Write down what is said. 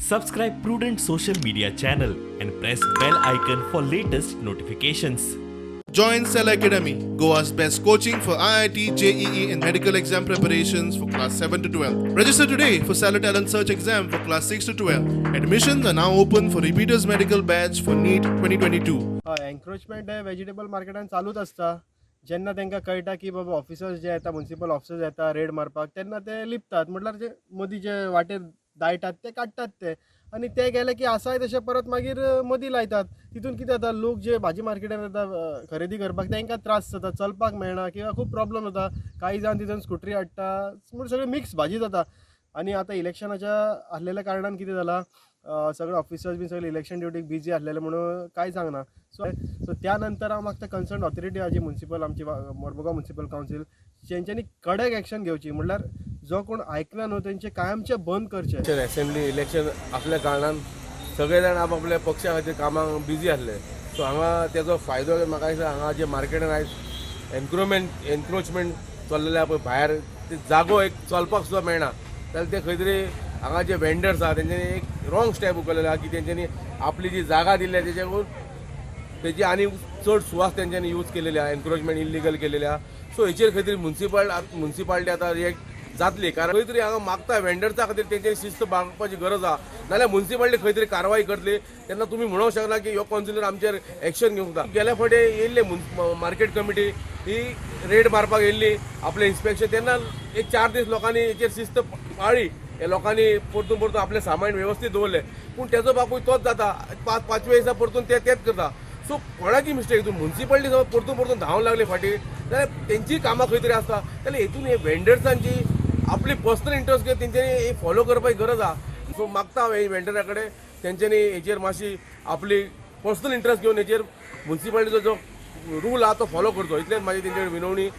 Subscribe Prudent social media channel and press bell icon for latest notifications. Join Cell Academy, Goa's best coaching for IIT, JEE and medical exam preparations for class 7 to 12. Register today for Cell Talent Search exam for class 6 to 12. Admissions are now open for repeaters medical batch for NEET 2022. Encroachment हे vegetable मार्केटान चालूच असता. जेन्ना तांकां कळटा की बाबा officers जे येता म्युनिसिपल ऑफिसर्स येता रेड मारपाक तेन्ना ते लिपतात. म्हटल्यार जे मदीं जे वाटेर दायटात ते काडटात ते आनी ते गेले की आसाय तशे परत मागीर मदीं लायतात. तितून कितें जाता, लोक जे भाजी मार्केटान येता खरेदी करपाक तांकां त्रास जाता, चलपाक मेळना किंवा खूब प्रॉब्लेम जाता. कांय जाण तितून स्कुटरी हाडटा म्हूण सगळें मिक्स भाजी जाता. आनी आतां इलेक्शनाच्या आसलेल्या कारणान कितें जालां, सगळे ऑफिसर्स बी सगळे इलेक्शन ड्युटीक बिजी आसलेले म्हणून कांय सांगना. सो त्या नंतर हांव मागता कन्सर्न ऑथॉरिटी जी म्युनिसिपल आमची मोरमुगांव म्युनिसिपल कावन्सील तेंच्यांनी कडक एक्शन घेवची. म्हणल्यार जो कोण आयकना न्हू तेंचे कायमचे बंद करचे. असेंब्ली इलेक्शन असल्या कारणान सगळे जाण आपल्या पक्षा खातीर कामाक बिजी आसले. सो हांगा तेजो फायदो म्हाका दिसता हांगा जे मार्केटान आयज एन्क्रोचमेंट चल्लेले पळय भायर ते जागो एक चलपाक सुद्दां मेळना जाल्यार ते खंय तरी हांगा जे वेंडर्स आहा तेंच्यांनी एक रॉंग स्टेप उखललेले आहा की तेंच्यांनी आपली जी जागा दिल्या तेच्याकून तेजी आनी चड सुवास तेंच्यांनी यूज केलेली आहा, एन्क्रोचमेंट इल्लिगल केलेली आहा. सो हेचेर खंय तरी म्युनिसिपालिटी आतां रिएक्ट जातली, कारण खंय तरी हांगा मागता वेंडर्सा खातीर तेंच्यांनी शिस्त बाळगपाची गरज आहा. नाल्यार म्युनिसिपालिटी खंय तरी कारवाय करतली तेन्ना तुमी म्हणूंक शकना की ह्यो कावन्सिलर आमचेर एक्शन घेवंक ना. गेल्या फावटी येयल्ले मार्केट कमिटी ही रेड मारपाक येयल्ली आपलें इन्स्पेक्शन, तेन्ना एक 4 दीस लोकांनी हेचेर शिस्त पाळ्ळी. हे लोकांनी परतून आपलें सामान वेवस्थीत दवरलें, पूण तेजो बापूय तोच जाता. 5व्या दिसा परतून तेच करता. सो कोणाची मिस्टेक हितून म्युनिसिपालिटी परतून धांवूंक लागली फाटीं जाल्यार तेंची कामां खंय तरी आसता. जाल्यार हेतून हे वेंडर्सांची आपली पर्सनल इंट्रस्ट घेवन तेंच्यांनी फॉलो करपाची गरज आहा. सो मागता हांव वेंडरा कडेन तेंच्यांनी हेचेर मातशी आपली पर्सनल इंट्रस्ट घेवन हेचेर म्युनिसिपालिटीचो जो रूल आहा तो फॉलो करचो, इतलेंच म्हाजी तेंचे कडेन विनवणी.